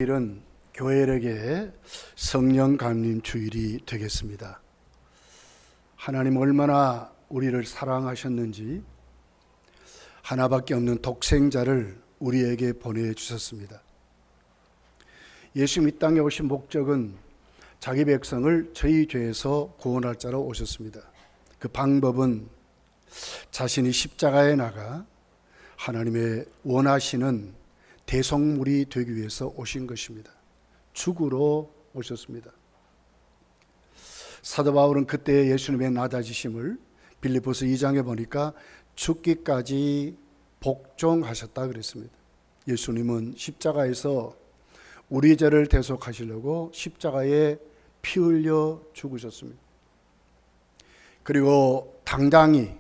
일은 교회에게 성령 감림 주일이 되겠습니다. 하나님 얼마나 우리를 사랑하셨는지 하나밖에 없는 독생자를 우리에게 보내주셨습니다. 예수님 이 땅에 오신 목적은 자기 백성을 저희 죄에서 구원할 자로 오셨습니다. 그 방법은 자신이 십자가에 나가 하나님의 원하시는 대속물이 되기 위해서 오신 것입니다. 죽으러 오셨습니다. 사도 바울은 그때 예수님의 낮아지심을 빌립보서 2장에 보니까 죽기까지 복종하셨다 그랬습니다. 예수님은 십자가에서 우리 죄를 대속하시려고 십자가에 피 흘려 죽으셨습니다. 그리고 당당히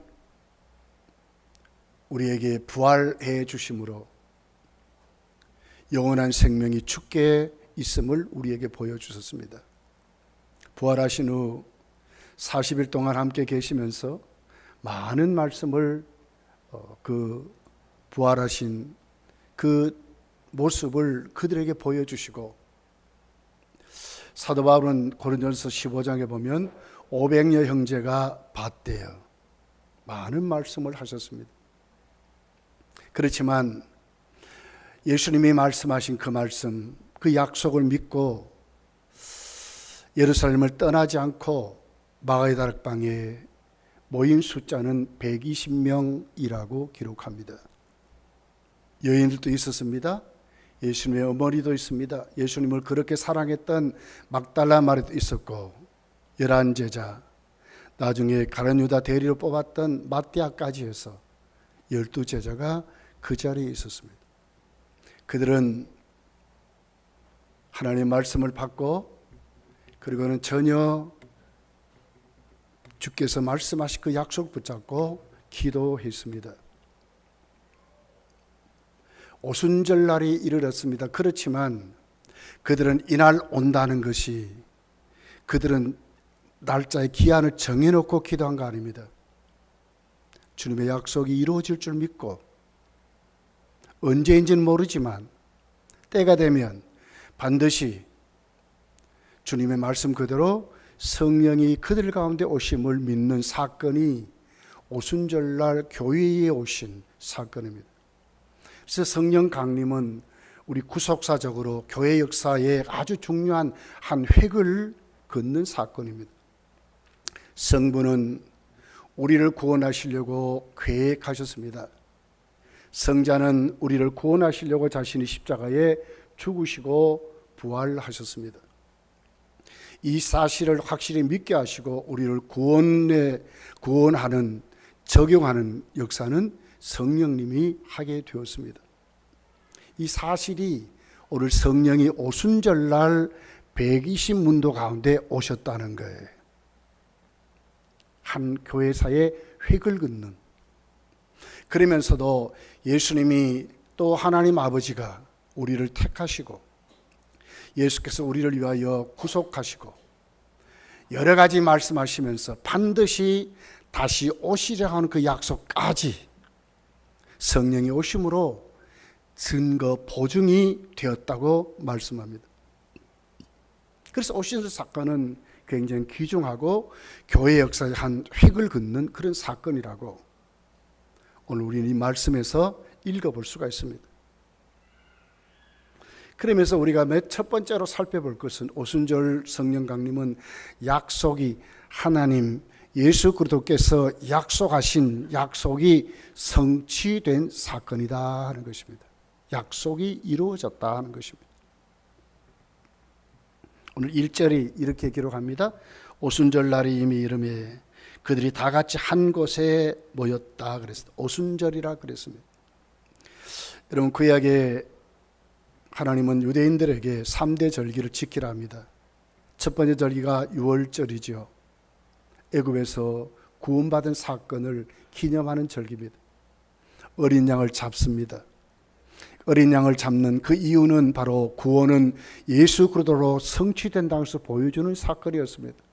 우리에게 부활해 주심으로 영원한 생명이 주께 있음을 우리에게 보여주셨습니다. 부활하신 후 40일 동안 함께 계시면서 많은 말씀을 그 부활하신 그 모습을 그들에게 보여주시고, 사도 바울은 고린도전서 15장에 보면 500여 형제가 봤대요. 많은 말씀을 하셨습니다. 그렇지만 예수님이 말씀하신 그 말씀, 그 약속을 믿고 예루살렘을 떠나지 않고 마가의 다락방에 모인 숫자는 120명이라고 기록합니다. 여인들도 있었습니다. 예수님의 어머니도 있습니다. 예수님을 그렇게 사랑했던 막달라 마리도 있었고, 11제자, 나중에 가룟 유다 대리로 뽑았던 마띠아까지 해서 12제자가 그 자리에 있었습니다. 그들은 하나님의 말씀을 받고, 그리고는 전혀 주께서 말씀하신 그 약속을 붙잡고 기도했습니다. 오순절날이 이르렀습니다. 그렇지만 그들은 이날 온다는 것이, 그들은 날짜의 기한을 정해놓고 기도한 거 아닙니다. 주님의 약속이 이루어질 줄 믿고, 언제인지는 모르지만 때가 되면 반드시 주님의 말씀 그대로 성령이 그들 가운데 오심을 믿는 사건이 오순절날 교회에 오신 사건입니다. 그래서 성령 강림은 우리 구속사적으로 교회 역사에 아주 중요한 한 획을 긋는 사건입니다. 성부는 우리를 구원하시려고 계획하셨습니다. 성자는 우리를 구원하시려고 자신이 십자가에 죽으시고 부활하셨습니다. 이 사실을 확실히 믿게 하시고 우리를 구원하는, 적용하는 역사는 성령님이 하게 되었습니다. 이 사실이 오늘 성령이 오순절날 120문도 가운데 오셨다는 거예요. 한 교회사의 획을 긋는, 그러면서도 예수님이 또 하나님 아버지가 우리를 택하시고 예수께서 우리를 위하여 구속하시고 여러 가지 말씀하시면서 반드시 다시 오시려 하는 그 약속까지 성령이 오심으로 증거 보증이 되었다고 말씀합니다. 그래서 오신 사건은 굉장히 귀중하고 교회 역사의 한 획을 긋는 그런 사건이라고 오늘 우리는 이 말씀에서 읽어볼 수가 있습니다. 그러면서 우리가 첫 번째로 살펴볼 것은 오순절 성령 강림은 약속이 하나님 예수 그리스도께서 약속하신 약속이 성취된 사건이다 하는 것입니다. 약속이 이루어졌다 하는 것입니다. 오늘 1절이 이렇게 기록합니다. 오순절 날이 이미 이르매 그들이 다 같이 한 곳에 모였다 그랬습니다. 오순절이라 그랬습니다. 여러분, 구약에 하나님은 유대인들에게 3대 절기를 지키라 합니다. 첫 번째 절기가 유월절이죠. 애굽에서 구원받은 사건을 기념하는 절기입니다. 어린 양을 잡습니다. 어린 양을 잡는 그 이유는 바로 구원은 예수 그리스도로 성취된다고 해서 보여주는 사건이었습니다.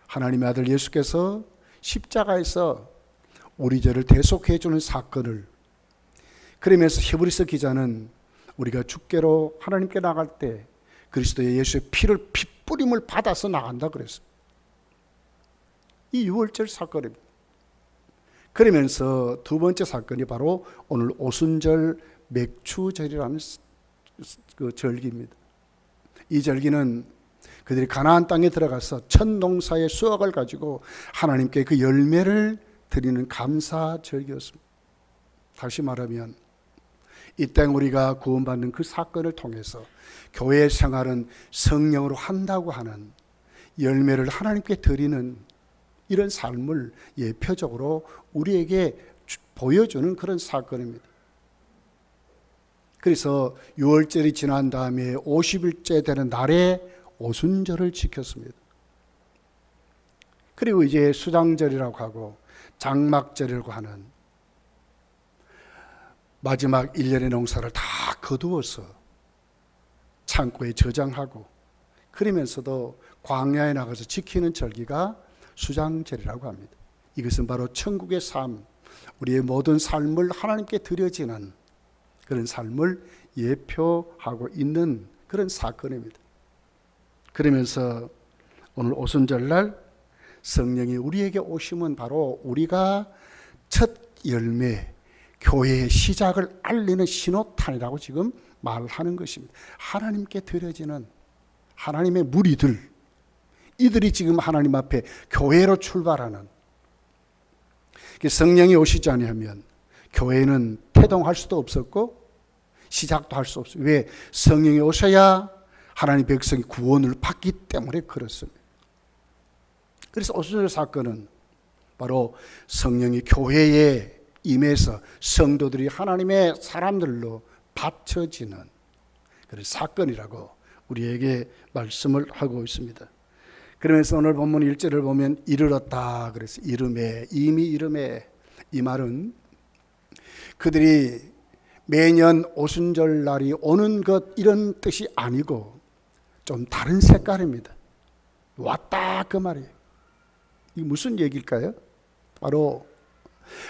하나님의 아들 예수께서 십자가에서 우리 죄를 대속해 주는 사건을, 그러면서 히브리서 기자는 우리가 주께로 하나님께 나갈 때 그리스도의 예수의 피를 핏뿌림을 받아서 나간다 그랬습니다. 이 유월절 사건입니다. 그러면서 두 번째 사건이 바로 오늘 오순절 맥추절이라는 그 절기입니다. 이 절기는 그들이 가나안 땅에 들어가서 첫 농사의 수확을 가지고 하나님께 그 열매를 드리는 감사 절기였습니다. 다시 말하면 이 땅 우리가 구원받는 그 사건을 통해서 교회 생활은 성령으로 한다고 하는 열매를 하나님께 드리는 이런 삶을 예표적으로 우리에게 보여주는 그런 사건입니다. 그래서 6월절이 지난 다음에 50일째 되는 날에 오순절을 지켰습니다. 그리고 이제 수장절이라고 하고 장막절이라고 하는 마지막 1년의 농사를 다 거두어서 창고에 저장하고 그러면서도 광야에 나가서 지키는 절기가 수장절이라고 합니다. 이것은 바로 천국의 삶, 우리의 모든 삶을 하나님께 드려지는 그런 삶을 예표하고 있는 그런 사건입니다. 그러면서 오늘 오순절날 성령이 우리에게 오심은 바로 우리가 첫 열매, 교회의 시작을 알리는 신호탄이라고 지금 말하는 것입니다. 하나님께 드려지는 하나님의 무리들, 이들이 지금 하나님 앞에 교회로 출발하는, 성령이 오시지 아니하면 교회는 태동할 수도 없었고 시작도 할 수 없어요. 왜? 성령이 오셔야 하나님 백성이 구원을 받기 때문에 그렇습니다. 그래서 오순절 사건은 바로 성령이 교회에 임해서 성도들이 하나님의 사람들로 바쳐지는 그런 사건이라고 우리에게 말씀을 하고 있습니다. 그러면서 오늘 본문 1절을 보면 이르렀다 그래서 이름에, 이미 이름에, 이 말은 그들이 매년 오순절 날이 오는 것 이런 뜻이 아니고 좀 다른 색깔입니다. 왔다 그 말이에요. 이게 무슨 얘기일까요? 바로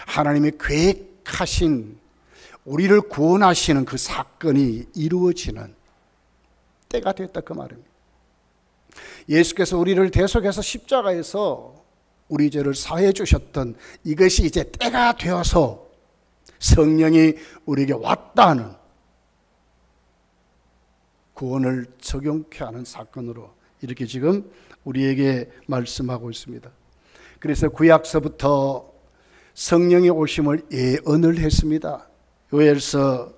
하나님이 계획하신 우리를 구원하시는 그 사건이 이루어지는 때가 됐다 그 말입니다. 예수께서 우리를 대속해서 십자가에서 우리 죄를 사해 주셨던 이것이 이제 때가 되어서 성령이 우리에게 왔다는 구원을 적용케 하는 사건으로 이렇게 지금 우리에게 말씀하고 있습니다. 그래서 구약서부터 성령의 오심을 예언을 했습니다. 요엘서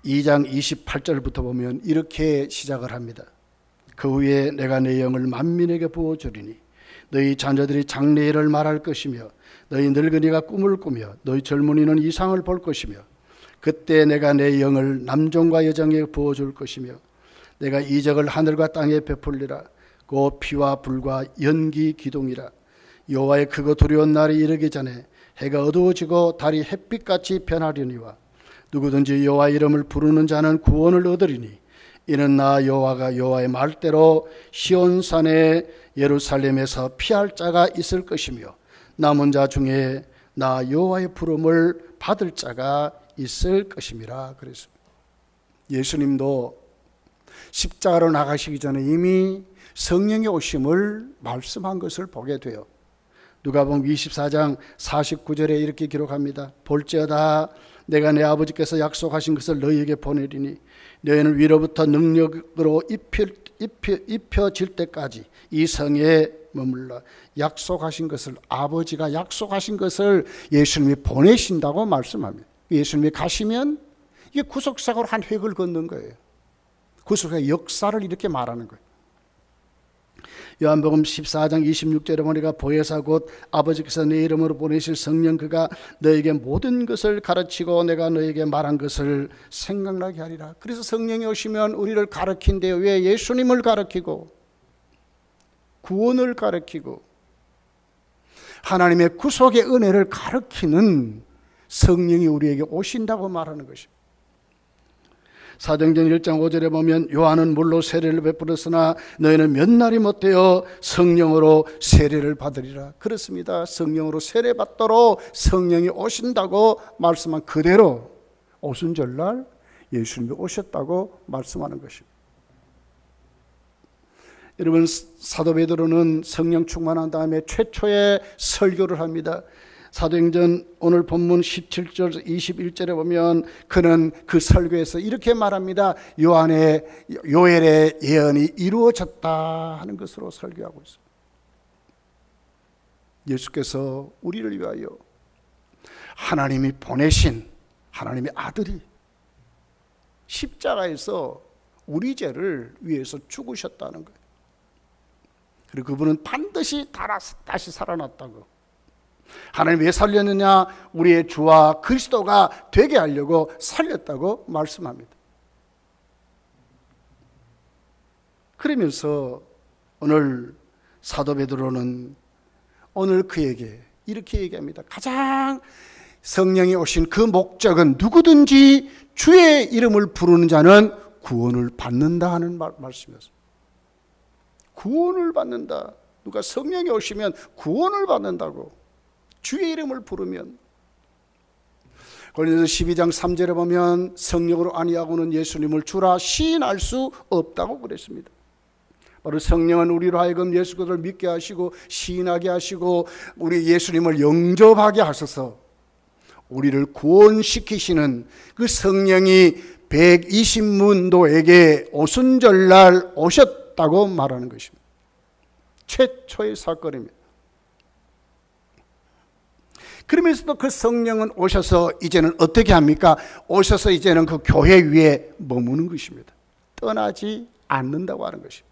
2장 28절부터 보면 이렇게 시작을 합니다. 그 후에 내가 내 영을 만민에게 부어주리니 너희 자녀들이 장래일을 말할 것이며 너희 늙은이가 꿈을 꾸며 너희 젊은이는 이상을 볼 것이며 그때 내가 내 영을 남종과 여종에게 부어줄 것이며 내가 이적을 하늘과 땅에 베풀리라. 곧 피와 불과 연기 기둥이라. 여호와의 크고 두려운 날이 이르기 전에 해가 어두워지고 달이 햇빛같이 변하려니와 누구든지 여호와 이름을 부르는 자는 구원을 얻으리니 이는 나 여호와가 여호와의 말대로 시온산에 예루살렘에서 피할 자가 있을 것이며 남은 자 중에 나 여호와의 부름을 받을 자가 있을 것임이라 그랬습니다. 예수님도 십자가로 나가시기 전에 이미 성령의 오심을 말씀한 것을 보게 돼요. 누가복음 24장 49절에 이렇게 기록합니다. 볼지어다 내가 내 아버지께서 약속하신 것을 너희에게 보내리니 너희는 위로부터 능력으로 입혀질 때까지 이 성에 머물러 약속하신 것을, 아버지가 약속하신 것을 예수님이 보내신다고 말씀합니다. 예수님이 가시면 이게 구속사고로 한 획을 걷는 거예요. 구속의 역사를 이렇게 말하는 거예요. 요한복음 14장 26절에 보니까 보혜사 곧 아버지께서 내 이름으로 보내실 성령 그가 너에게 모든 것을 가르치고 내가 너에게 말한 것을 생각나게 하리라. 그래서 성령이 오시면 우리를 가르친대요. 왜? 예수님을 가르치고 구원을 가르치고 하나님의 구속의 은혜를 가르치는 성령이 우리에게 오신다고 말하는 것입니다. 사도행전 1장 5절에 보면 요한은 물로 세례를 베풀었으나 너희는 몇 날이 못되어 성령으로 세례를 받으리라. 그렇습니다. 성령으로 세례받도록 성령이 오신다고 말씀한 그대로 오순절날 예수님이 오셨다고 말씀하는 것입니다. 여러분, 사도 베드로는 성령 충만한 다음에 최초의 설교를 합니다. 사도행전 오늘 본문 17절 21절에 보면 그는 그 설교에서 이렇게 말합니다. 요엘의 예언이 이루어졌다 하는 것으로 설교하고 있습니다. 예수께서 우리를 위하여 하나님이 보내신 하나님의 아들이 십자가에서 우리 죄를 위해서 죽으셨다는 거예요. 그리고 그분은 반드시 다시 살아났다고. 하나님 왜 살렸느냐? 우리의 주와 그리스도가 되게 하려고 살렸다고 말씀합니다. 그러면서 오늘 사도 베드로는 오늘 그에게 이렇게 얘기합니다. 가장 성령이 오신 그 목적은 누구든지 주의 이름을 부르는 자는 구원을 받는다 하는 말씀이었습니다. 구원을 받는다. 누가 성령이 오시면 구원을 받는다고. 주의 이름을 부르면. 고린도서 12장 3절에 보면 성령으로 아니하고는 예수님을 주라 시인할 수 없다고 그랬습니다. 바로 성령은 우리로 하여금 예수 그리스도를 믿게 하시고 시인하게 하시고 우리 예수님을 영접하게 하셔서 우리를 구원시키시는 그 성령이 120문도에게 오순절날 오셨다고 말하는 것입니다. 최초의 사건입니다. 그러면서도 그 성령은 오셔서 이제는 어떻게 합니까? 오셔서 이제는 그 교회 위에 머무는 것입니다. 떠나지 않는다고 하는 것입니다.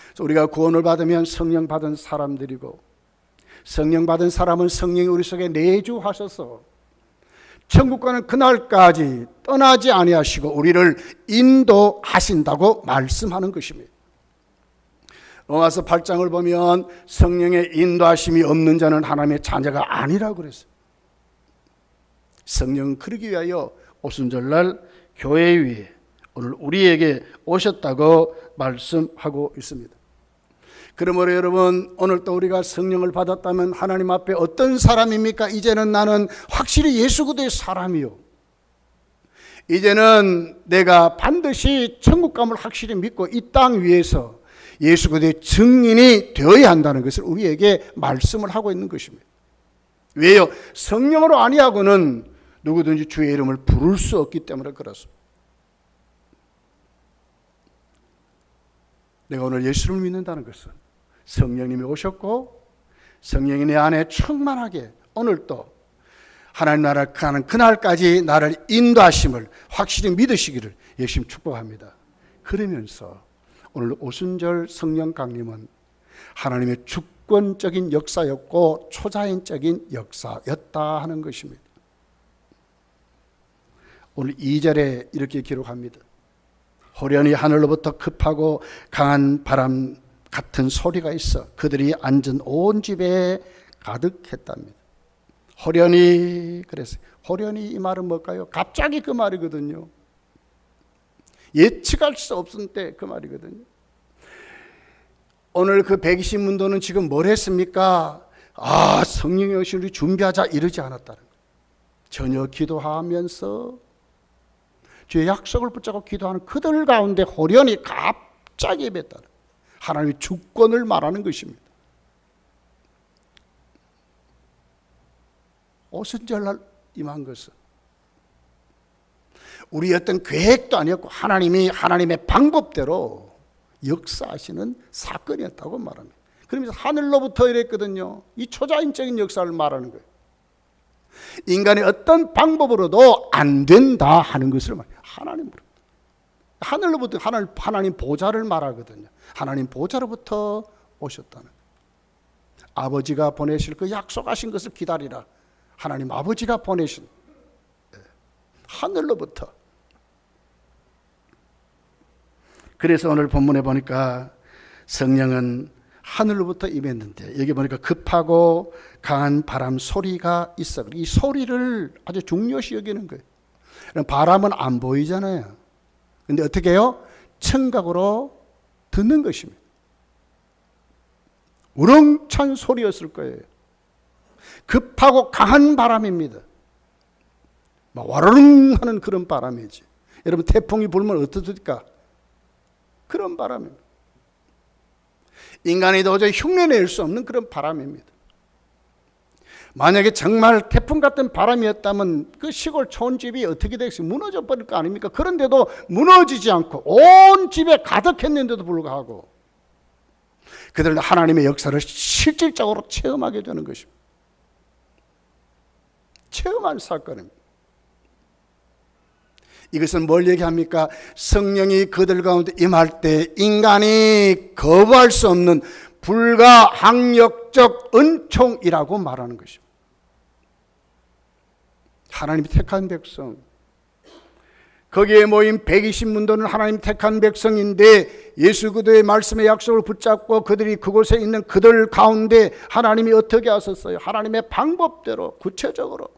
그래서 우리가 구원을 받으면 성령 받은 사람들이고, 성령 받은 사람은 성령이 우리 속에 내주하셔서 천국 가는 그날까지 떠나지 아니하시고 우리를 인도하신다고 말씀하는 것입니다. 로마서 8장을 보면 성령의 인도하심이 없는 자는 하나님의 자녀가 아니라고 그랬어요. 성령은 그러기 위하여 오순절날 교회 위에 오늘 우리에게 오셨다고 말씀하고 있습니다. 그러므로 여러분, 오늘 또 우리가 성령을 받았다면 하나님 앞에 어떤 사람입니까? 이제는 나는 확실히 예수 그리스도의 사람이요, 이제는 내가 반드시 천국감을 확실히 믿고 이 땅 위에서 예수 그리스도의 증인이 되어야 한다는 것을 우리에게 말씀을 하고 있는 것입니다. 왜요? 성령으로 아니하고는 누구든지 주의 이름을 부를 수 없기 때문에 그렇습니다. 내가 오늘 예수를 믿는다는 것은 성령님이 오셨고 성령이 내 안에 충만하게 오늘 또 하나님 나라를 가는 그날까지 나를 인도하심을 확실히 믿으시기를 예수님 축복합니다. 그러면서 오늘 오순절 성령 강림은 하나님의 주권적인 역사였고 초자연적인 역사였다 하는 것입니다. 오늘 2절에 이렇게 기록합니다. 호련히 하늘로부터 급하고 강한 바람 같은 소리가 있어 그들이 앉은 온 집에 가득했답니다. 호련히, 그랬어요. 호련히 이 말은 뭘까요? 갑자기 그 말이거든요. 예측할 수 없을 때 그 말이거든요. 오늘 그 120문도는 지금 뭘 했습니까? 성령이 오신 우리 준비하자 이러지 않았다는 거예요. 전혀 기도하면서 주의 약속을 붙잡고 기도하는 그들 가운데 호련히 갑자기 임했다는 하나님의 주권을 말하는 것입니다. 오순절날 임한 것은 우리 어떤 계획도 아니었고 하나님의 방법대로 역사하시는 사건이었다고 말합니다. 그러면서 하늘로부터 이랬거든요. 이 초자연적인 역사를 말하는 거예요. 인간의 어떤 방법으로도 안 된다 하는 것을 말해요. 하나님으로. 하늘로부터 하나님 보좌를 말하거든요. 하나님 보좌로부터 오셨다는 거예요. 아버지가 보내실 그 약속하신 것을 기다리라. 하나님 아버지가 보내신 하늘로부터. 그래서 오늘 본문에 보니까 성령은 하늘로부터 임했는데 여기 보니까 급하고 강한 바람 소리가 있어. 이 소리를 아주 중요시 여기는 거예요. 바람은 안 보이잖아요. 근데 어떻게 해요? 청각으로 듣는 것입니다. 우렁찬 소리였을 거예요. 급하고 강한 바람입니다. 막 와르릉 하는 그런 바람이지. 여러분 태풍이 불면 어떻습니까? 그런 바람입니다. 인간이 도저히 흉내낼 수 없는 그런 바람입니다. 만약에 정말 태풍 같은 바람이었다면 그 시골 촌집이 어떻게 되겠어요? 무너져 버릴 거 아닙니까? 그런데도 무너지지 않고 온 집에 가득했는데도 불구하고 그들은 하나님의 역사를 실질적으로 체험하게 되는 것입니다. 체험한 사건입니다. 이것은 뭘 얘기합니까? 성령이 그들 가운데 임할 때 인간이 거부할 수 없는 불가항력적 은총이라고 말하는 것입니다. 하나님이 택한 백성, 거기에 모인 120문도는 하나님 택한 백성인데 예수 그리스도의 말씀의 약속을 붙잡고 그들이 그곳에 있는 그들 가운데 하나님이 어떻게 하셨어요? 하나님의 방법대로 구체적으로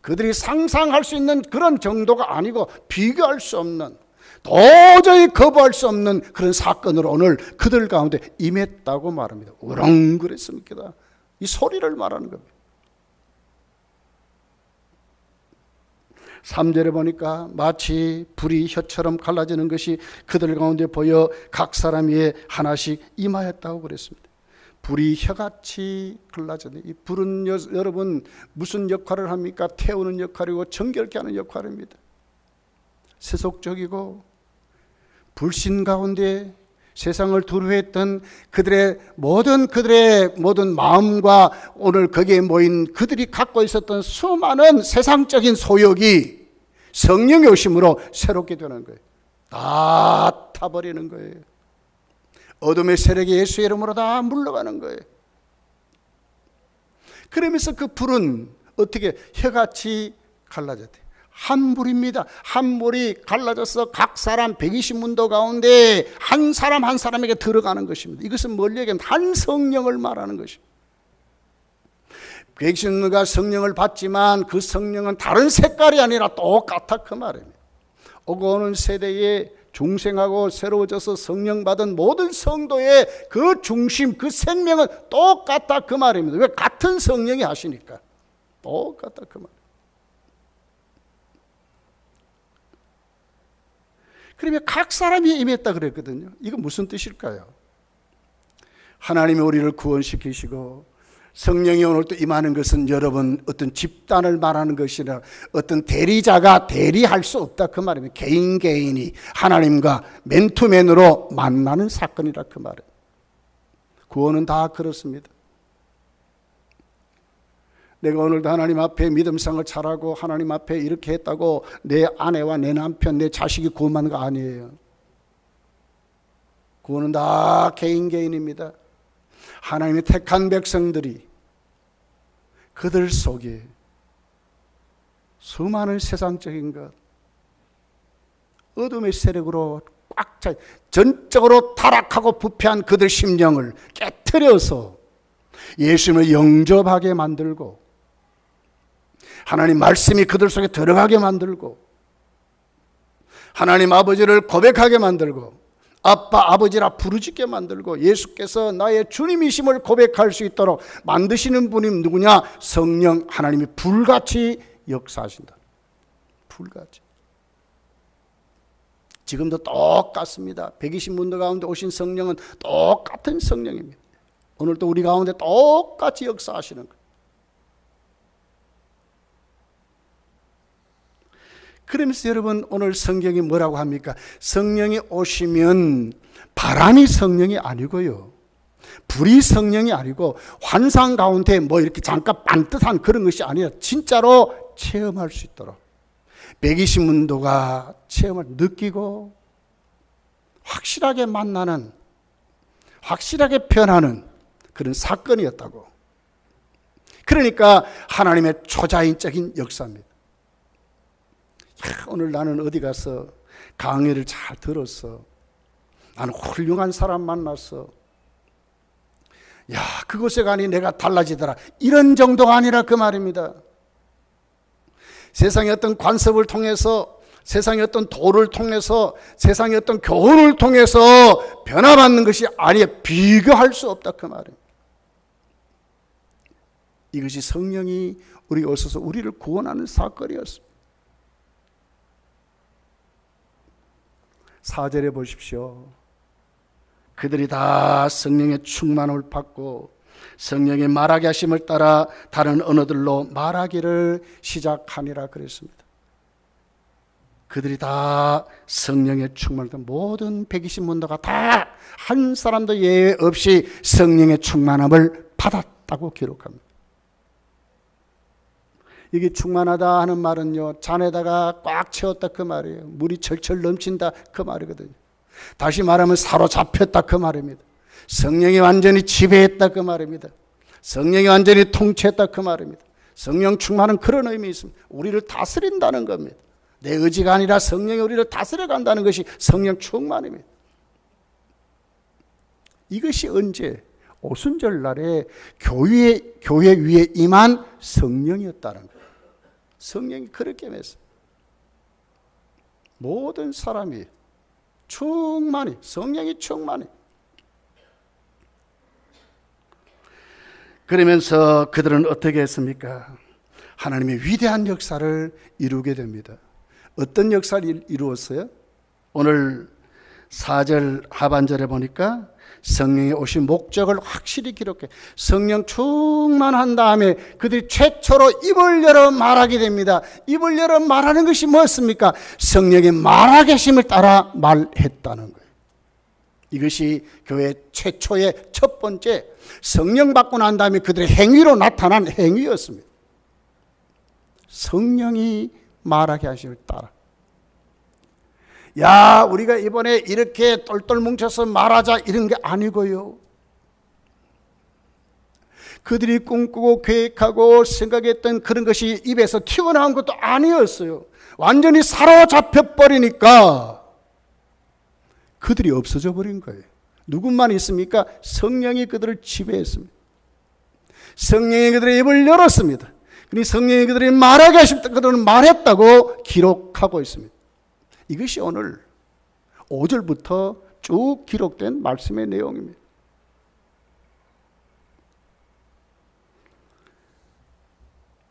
그들이 상상할 수 있는 그런 정도가 아니고 비교할 수 없는, 도저히 거부할 수 없는 그런 사건으로 오늘 그들 가운데 임했다고 말합니다. 우렁그랬습니다. 이 소리를 말하는 겁니다. 3절에 보니까 마치 불이 혀처럼 갈라지는 것이 그들 가운데 보여 각 사람 위에 하나씩 임하였다고 그랬습니다. 불이 혀같이 갈라졌네. 이 불은 여러분 무슨 역할을 합니까? 태우는 역할이고 정결케 하는 역할입니다. 세속적이고 불신 가운데 세상을 두려워했던 그들의 모든 마음과 오늘 거기에 모인 그들이 갖고 있었던 수많은 세상적인 소욕이 성령의 오심으로 새롭게 되는 거예요. 다 타버리는 거예요. 어둠의 세력이 예수의 이름으로 다 물러가는 거예요. 그러면서 그 불은 어떻게 혀같이 갈라졌대요. 한 불입니다. 한 불이 갈라져서 각 사람 120문도 가운데 한 사람 한 사람에게 들어가는 것입니다. 이것은 뭘 얘기하면 한 성령을 말하는 것입니다. 120문도가 성령을 받지만 그 성령은 다른 색깔이 아니라 똑같아 그 말입니다. 오고 오는 세대에 중생하고 새로워져서 성령 받은 모든 성도의 그 중심, 그 생명은 똑같다 그 말입니다. 왜? 같은 성령이 하시니까 똑같다 그 말. 그러면 각 사람이 임했다 그랬거든요. 이거 무슨 뜻일까요? 하나님이 우리를 구원시키시고 성령이 오늘 또 임하는 것은 여러분 어떤 집단을 말하는 것이라 어떤 대리자가 대리할 수 없다 그 말입니다. 개인이 하나님과 맨투맨으로 만나는 사건이라 그 말이에요. 구원은 다 그렇습니다. 내가 오늘도 하나님 앞에 믿음생활 잘하고 하나님 앞에 이렇게 했다고 내 아내와 내 남편, 내 자식이 구원받는 거 아니에요. 구원은 다 개인입니다. 하나님의 택한 백성들이 그들 속에 수많은 세상적인 것, 어둠의 세력으로 꽉 차, 전적으로 타락하고 부패한 그들 심령을 깨트려서 예수님을 영접하게 만들고 하나님 말씀이 그들 속에 들어가게 만들고 하나님 아버지를 고백하게 만들고 아빠 아버지라 부르짖게 만들고 예수께서 나의 주님이심을 고백할 수 있도록 만드시는 분이 누구냐? 성령 하나님이 불같이 역사하신다. 불같이. 지금도 똑같습니다. 120문도 가운데 오신 성령은 똑같은 성령입니다. 오늘도 우리 가운데 똑같이 역사하시는 거예요. 그러면서 여러분 오늘 성경이 뭐라고 합니까? 성령이 오시면 바람이 성령이 아니고요. 불이 성령이 아니고 환상 가운데 뭐 이렇게 잠깐 반듯한 그런 것이 아니라 진짜로 체험할 수 있도록 120문도가 체험을 느끼고 확실하게 만나는 확실하게 변하는 그런 사건이었다고. 그러니까 하나님의 초자연적인 역사입니다. 오늘 나는 어디 가서 강의를 잘 들었어. 나는 훌륭한 사람 만났어. 야, 그곳에 가니 내가 달라지더라. 이런 정도가 아니라 그 말입니다. 세상의 어떤 관습을 통해서, 세상의 어떤 도를 통해서, 세상의 어떤 교훈을 통해서 변화받는 것이 아니야. 비교할 수 없다 그 말입니다. 이것이 성령이 우리 오셔서 우리를 구원하는 사건이었습니다. 4절에 보십시오. 그들이 다 성령의 충만함을 받고 성령의 말하게 하심을 따라 다른 언어들로 말하기를 시작하니라 그랬습니다. 그들이 다 성령의 충만을 받은 모든 120문도가 다 한 사람도 예외 없이 성령의 충만함을 받았다고 기록합니다. 이게 충만하다 하는 말은요, 잔에다가 꽉 채웠다 그 말이에요. 물이 철철 넘친다 그 말이거든요. 다시 말하면 사로잡혔다 그 말입니다. 성령이 완전히 지배했다 그 말입니다. 성령이 완전히 통치했다 그 말입니다. 성령 충만은 그런 의미 있습니다. 우리를 다스린다는 겁니다. 내 의지가 아니라 성령이 우리를 다스려 간다는 것이 성령 충만입니다. 이것이 언제? 오순절 날에 교회 위에 임한 성령이었다는 거예요. 성령이 그렇게 맺었어요. 모든 사람이 충만히, 성령이 충만히. 그러면서 그들은 어떻게 했습니까? 하나님의 위대한 역사를 이루게 됩니다. 어떤 역사를 이루었어요? 오늘 4절 하반절에 보니까 성령이 오신 목적을 확실히 기록해. 성령 충만한 다음에 그들이 최초로 입을 열어 말하게 됩니다. 입을 열어 말하는 것이 무엇입니까? 성령의 말하게 하심을 따라 말했다는 거예요. 이것이 교회 최초의 첫 번째 성령 받고 난 다음에 그들의 행위로 나타난 행위였습니다. 성령이 말하게 하심을 따라. 야, 우리가 이번에 이렇게 똘똘 뭉쳐서 말하자 이런 게 아니고요. 그들이 꿈꾸고 계획하고 생각했던 그런 것이 입에서 튀어나온 것도 아니었어요. 완전히 사로잡혀 버리니까 그들이 없어져 버린 거예요. 누구만 있습니까? 성령이 그들을 지배했습니다. 성령이 그들의 입을 열었습니다. 그러니 성령이 그들이 말하게 하실 때 그들은 말했다고 기록하고 있습니다. 이것이 오늘 5절부터 쭉 기록된 말씀의 내용입니다.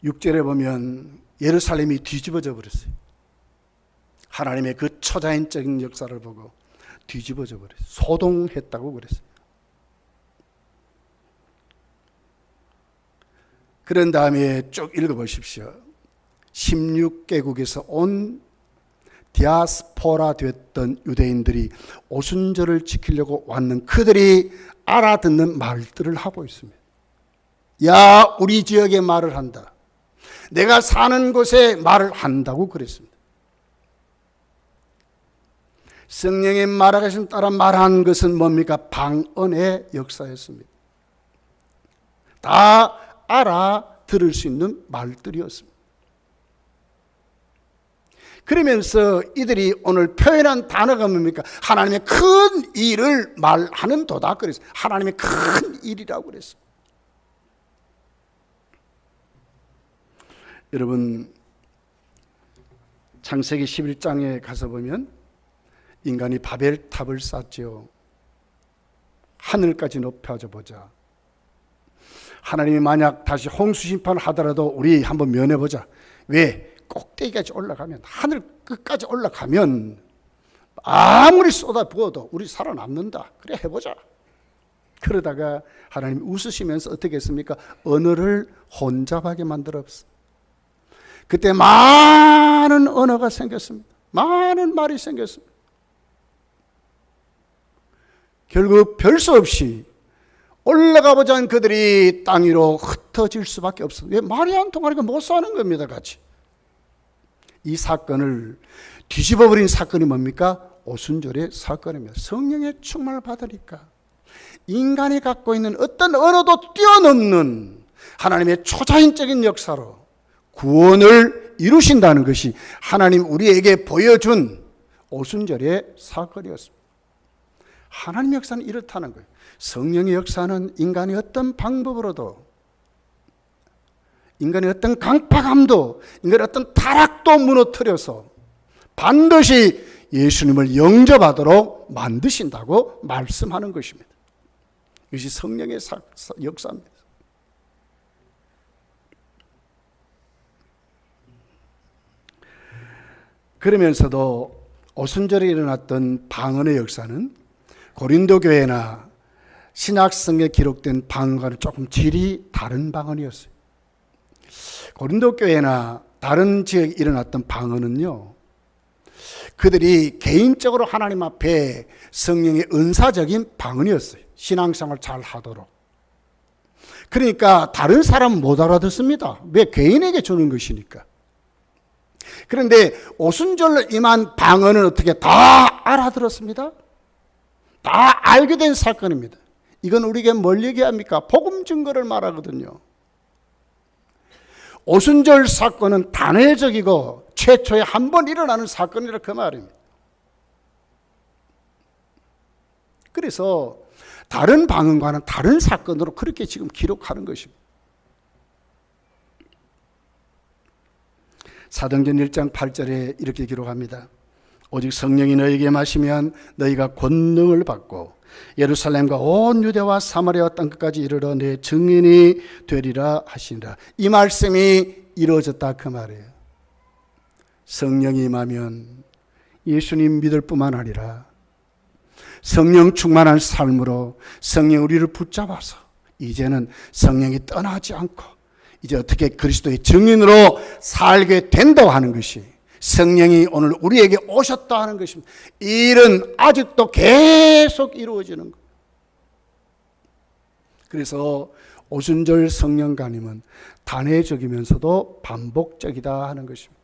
(6절에) 보면 예루살렘이 뒤집어져 버렸어요. 하나님의 그 초자연적인 역사를 보고 뒤집어져 버렸어요. 소동했다고 그랬어요. 그런 다음에 쭉 읽어보십시오. 16개국에서 온 디아스포라 됐던 유대인들이 오순절을 지키려고 왔는 그들이 알아듣는 말들을 하고 있습니다. 야, 우리 지역에 말을 한다. 내가 사는 곳에 말을 한다고 그랬습니다. 성령의 말하신 따라 말한 것은 뭡니까? 방언의 역사였습니다. 다 알아들을 수 있는 말들이었습니다. 그러면서 이들이 오늘 표현한 단어가 뭡니까? 하나님의 큰 일을 말하는 도다 그랬어요. 하나님의 큰 일이라고 그랬어요. 여러분, 창세기 11장에 가서 보면 인간이 바벨탑을 쌓지요. 하늘까지 높여져 보자. 하나님이 만약 다시 홍수 심판하더라도 우리 한번 면해보자. 왜? 꼭대기까지 올라가면, 하늘 끝까지 올라가면 아무리 쏟아부어도 우리 살아남는다. 그래 해보자. 그러다가 하나님이 웃으시면서 어떻게 했습니까? 언어를 혼잡하게 만들었어. 그때 많은 언어가 생겼습니다. 많은 말이 생겼습니다. 결국 별 수 없이 올라가 보자는 그들이 땅 위로 흩어질 수밖에 없어. 왜? 말이 안 통하니까 못 사는 겁니다, 같이. 이 사건을 뒤집어버린 사건이 뭡니까? 오순절의 사건입니다. 성령의 충만을 받으니까 인간이 갖고 있는 어떤 언어도 뛰어넘는 하나님의 초자연적인 역사로 구원을 이루신다는 것이 하나님 우리에게 보여준 오순절의 사건이었습니다. 하나님의 역사는 이렇다는 거예요. 성령의 역사는 인간이 어떤 방법으로도, 인간의 어떤 강팍함도, 인간의 어떤 타락도 무너뜨려서 반드시 예수님을 영접하도록 만드신다고 말씀하는 것입니다. 이것이 성령의 역사입니다. 그러면서도 오순절에 일어났던 방언의 역사는 고린도 교회나 신약성에 기록된 방언과는 조금 질이 다른 방언이었어요. 고린도 교회나 다른 지역에 일어났던 방언은요, 그들이 개인적으로 하나님 앞에 성령의 은사적인 방언이었어요. 신앙생활 잘 하도록. 그러니까 다른 사람은 못 알아듣습니다. 왜? 개인에게 주는 것이니까. 그런데 오순절로 임한 방언은 어떻게 다 알아들었습니다. 다 알게 된 사건입니다. 이건 우리에게 뭘 얘기합니까? 복음 증거를 말하거든요. 오순절 사건은 단회적이고 최초에 한 번 일어나는 사건이라 그 말입니다. 그래서 다른 방언과는 다른 사건으로 그렇게 지금 기록하는 것입니다. 사도행전 1장 8절에 이렇게 기록합니다. 오직 성령이 너희에게 마시면 너희가 권능을 받고 예루살렘과 온 유대와 사마리아 땅 끝까지 이르러 내 증인이 되리라 하시니라. 이 말씀이 이루어졌다 그 말이에요. 성령이 임하면 예수님 믿을 뿐만 아니라 성령 충만한 삶으로 성령 우리를 붙잡아서 이제는 성령이 떠나지 않고 이제 어떻게 그리스도의 증인으로 살게 된다고 하는 것이, 성령이 오늘 우리에게 오셨다 하는 것입니다. 이 일은 아직도 계속 이루어지는 거예요. 그래서 오순절 성령 간임은 단회적이면서도 반복적이다 하는 것입니다.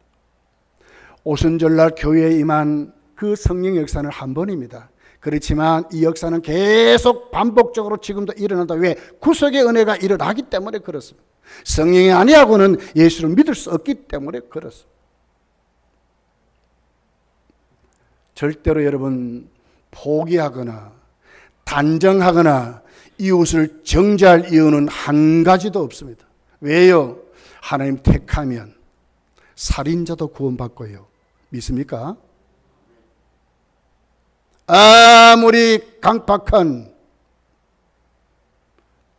오순절날 교회에 임한 그 성령 역사는 한 번입니다. 그렇지만 이 역사는 계속 반복적으로 지금도 일어난다. 왜? 구속의 은혜가 일어나기 때문에 그렇습니다. 성령이 아니하고는 예수를 믿을 수 없기 때문에 그렇습니다. 절대로 여러분 포기하거나 단정하거나 이웃을 정죄할 이유는 한 가지도 없습니다. 왜요? 하나님 택하면 살인자도 구원받고요. 믿습니까? 아무리 강팍한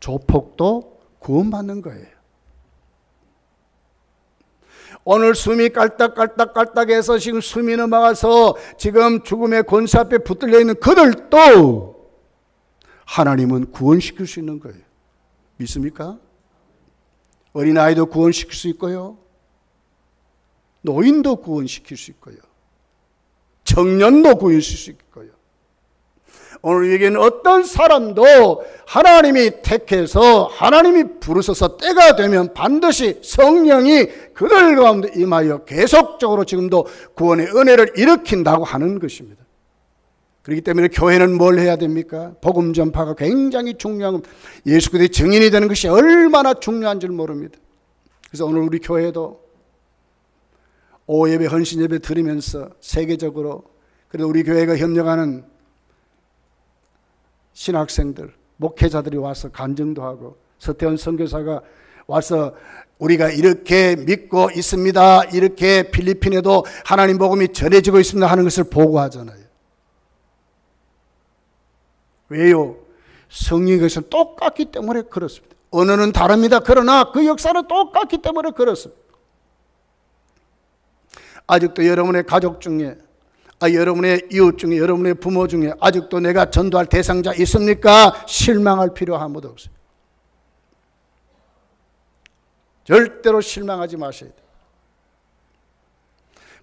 조폭도 구원받는 거예요. 오늘 숨이 깔딱깔딱깔딱해서 지금 숨이 넘어가서 지금 죽음의 권세 앞에 붙들려 있는 그들도 하나님은 구원시킬 수 있는 거예요. 믿습니까? 어린아이도 구원시킬 수 있고요. 노인도 구원시킬 수 있고요. 청년도 구원시킬 수 있고요. 오늘 우리에게는 어떤 사람도 하나님이 택해서 하나님이 부르셔서 때가 되면 반드시 성령이 그들 가운데 임하여 계속적으로 지금도 구원의 은혜를 일으킨다고 하는 것입니다. 그렇기 때문에 교회는 뭘 해야 됩니까? 복음 전파가 굉장히 중요한, 예수 그리스도의 증인이 되는 것이 얼마나 중요한 줄 모릅니다. 그래서 오늘 우리 교회도 오예배 헌신예배 드리면서 세계적으로, 그래도 우리 교회가 협력하는 신학생들, 목회자들이 와서 간증도 하고, 서태원 선교사가 와서 우리가 이렇게 믿고 있습니다, 이렇게 필리핀에도 하나님 복음이 전해지고 있습니다 하는 것을 보고하잖아요. 왜요? 성령의 것은 똑같기 때문에 그렇습니다. 언어는 다릅니다. 그러나 그 역사는 똑같기 때문에 그렇습니다. 아직도 여러분의 가족 중에, 여러분의 이웃 중에, 여러분의 부모 중에 아직도 내가 전도할 대상자 있습니까? 실망할 필요 아무도 없어요. 절대로 실망하지 마셔야 돼요.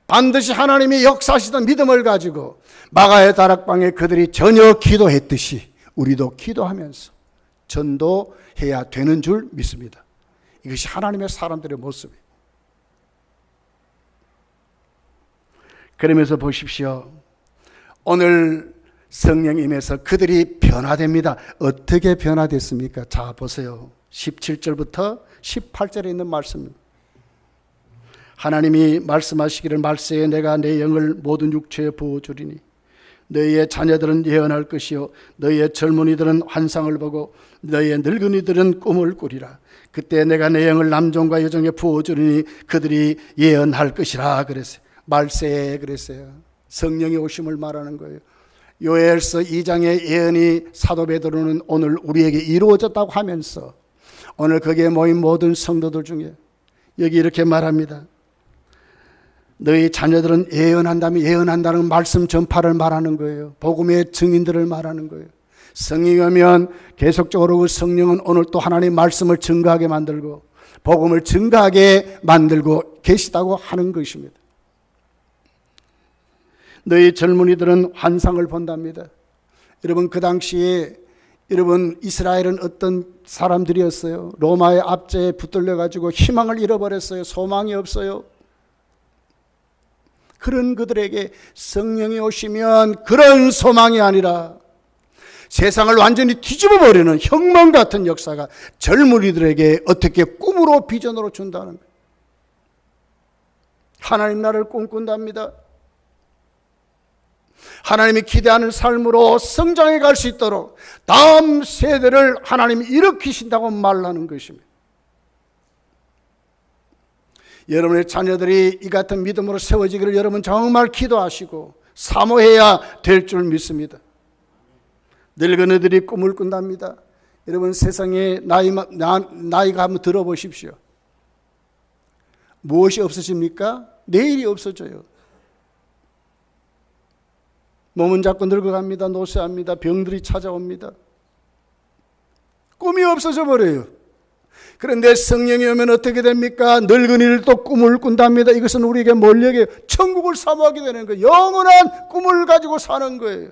반드시 하나님이 역사하시던 믿음을 가지고 마가의 다락방에 그들이 전혀 기도했듯이 우리도 기도하면서 전도해야 되는 줄 믿습니다. 이것이 하나님의 사람들의 모습이에요. 그러면서 보십시오. 오늘 성령 임해서 그들이 변화됩니다. 어떻게 변화됐습니까? 자, 보세요. 17절부터 18절에 있는 말씀입니다. 하나님이 말씀하시기를 말세에 내가 내 영을 모든 육체에 부어주리니 너희의 자녀들은 예언할 것이요 너희의 젊은이들은 환상을 보고 너희의 늙은이들은 꿈을 꾸리라. 그때 내가 내 영을 남종과 여종에 부어주리니 그들이 예언할 것이라 그랬어요. 말세에 그랬어요. 성령의 오심을 말하는 거예요. 요엘서 2장의 예언이 사도 베드로는 오늘 우리에게 이루어졌다고 하면서 오늘 거기에 모인 모든 성도들 중에 여기 이렇게 말합니다. 너희 자녀들은 예언한다면 예언한다는 말씀 전파를 말하는 거예요. 복음의 증인들을 말하는 거예요. 성령이 오면 계속적으로 그 성령은 오늘 또 하나님의 말씀을 증거하게 만들고 복음을 증거하게 만들고 계시다고 하는 것입니다. 너희 젊은이들은 환상을 본답니다. 여러분, 그 당시에 여러분, 이스라엘은 어떤 사람들이었어요? 로마의 압제에 붙들려 가지고 희망을 잃어버렸어요. 소망이 없어요. 그런 그들에게 성령이 오시면 그런 소망이 아니라 세상을 완전히 뒤집어버리는 혁명 같은 역사가 젊은이들에게 어떻게 꿈으로 비전으로 준다는 거예요. 하나님 나라를 꿈꾼답니다. 하나님이 기대하는 삶으로 성장해 갈 수 있도록 다음 세대를 하나님이 일으키신다고 말하는 것입니다. 여러분의 자녀들이 이 같은 믿음으로 세워지기를 여러분 정말 기도하시고 사모해야 될 줄 믿습니다. 늙은이들이 꿈을 꾼답니다. 여러분, 세상에 나이가 한번 들어보십시오. 무엇이 없어집니까? 내일이 없어져요. 몸은 자꾸 늙어갑니다. 노쇠합니다. 병들이 찾아옵니다. 꿈이 없어져 버려요. 그런데 성령이 오면 어떻게 됩니까? 늙은이를 또 꿈을 꾼답니다. 이것은 우리에게 뭘 얘기해요? 천국을 사모하게 되는 거예요. 영원한 꿈을 가지고 사는 거예요.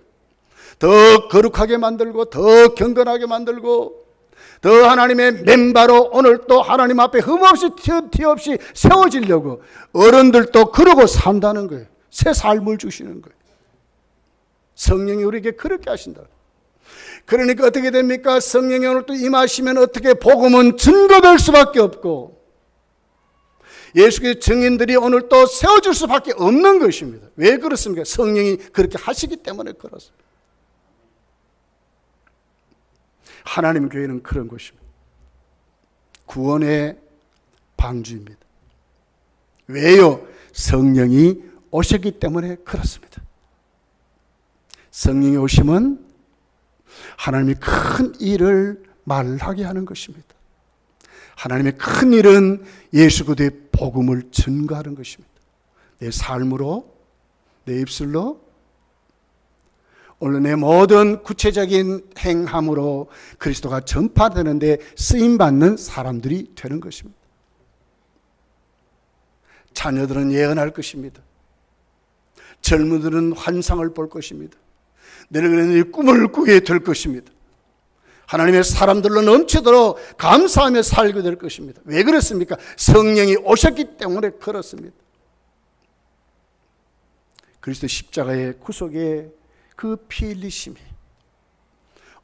더 거룩하게 만들고 더 경건하게 만들고 더 하나님의 맨바로 오늘 또 하나님 앞에 흠없이 티 없이 세워지려고 어른들도 그러고 산다는 거예요. 새 삶을 주시는 거예요. 성령이 우리에게 그렇게 하신다. 그러니까 어떻게 됩니까? 성령이 오늘 또 임하시면 어떻게 복음은 증거될 수밖에 없고 예수의 증인들이 오늘 또 세워질 수밖에 없는 것입니다. 왜 그렇습니까? 성령이 그렇게 하시기 때문에 그렇습니다. 하나님 교회는 그런 것입니다. 구원의 방주입니다. 왜요? 성령이 오셨기 때문에 그렇습니다. 성령이 오시면 하나님이 큰 일을 말하게 하는 것입니다. 하나님의 큰 일은 예수 그리스도의 복음을 증거하는 것입니다. 내 삶으로, 내 입술로, 오늘 내 모든 구체적인 행함으로 그리스도가 전파되는데 쓰임받는 사람들이 되는 것입니다. 자녀들은 예언할 것입니다. 젊은이들은 환상을 볼 것입니다. 늙은이들이 꿈을 꾸게 될 것입니다. 하나님의 사람들로 넘치도록 감사하며 살게 될 것입니다. 왜 그렇습니까? 성령이 오셨기 때문에 그렇습니다. 그리스도 십자가의 구속의 그 피 흘리심이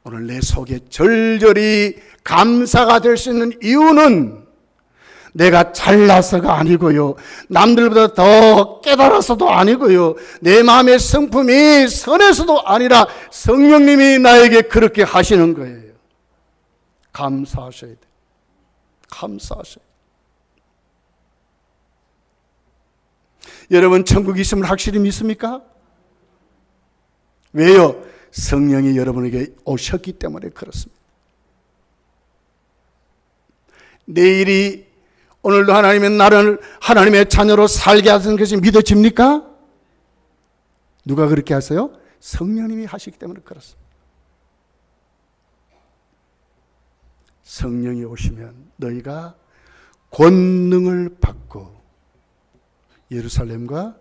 오늘 내 속에 절절히 감사가 될 수 있는 이유는 내가 잘나서가 아니고요, 남들보다 더 깨달아서도 아니고요, 내 마음의 성품이 선해서도 아니라 성령님이 나에게 그렇게 하시는 거예요. 감사하셔야 돼요. 감사하셔야 돼요. 여러분, 천국이 있음을 확실히 믿습니까? 왜요? 성령이 여러분에게 오셨기 때문에 그렇습니다. 내일이 오늘도 하나님의 나를 하나님의 자녀로 살게 하시는 것이 믿어집니까? 누가 그렇게 하세요? 성령님이 하시기 때문에 그렇습니다. 성령이 오시면 너희가 권능을 받고 예루살렘과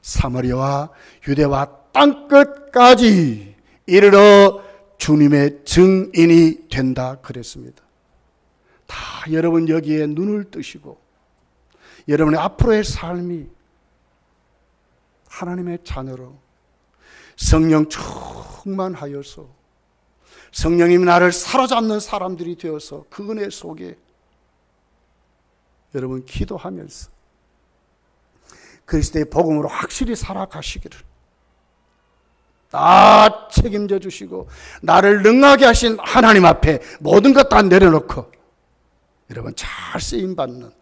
사마리아와 유대와 땅끝까지 이르러 주님의 증인이 된다 그랬습니다. 다 여러분 여기에 눈을 뜨시고 여러분의 앞으로의 삶이 하나님의 자녀로 성령 충만하여서 성령님이 나를 사로잡는 사람들이 되어서 그 은혜 속에 여러분 기도하면서 그리스도의 복음으로 확실히 살아가시기를 다 책임져 주시고 나를 능하게 하신 하나님 앞에 모든 것 다 내려놓고 여러분 잘 쓰임받는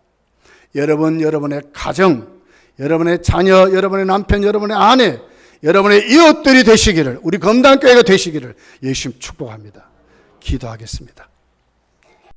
여러분, 여러분의 가정, 여러분의 자녀, 여러분의 남편, 여러분의 아내, 여러분의 이웃들이 되시기를, 우리 건단교회가 되시기를 예수님 축복합니다. 기도하겠습니다.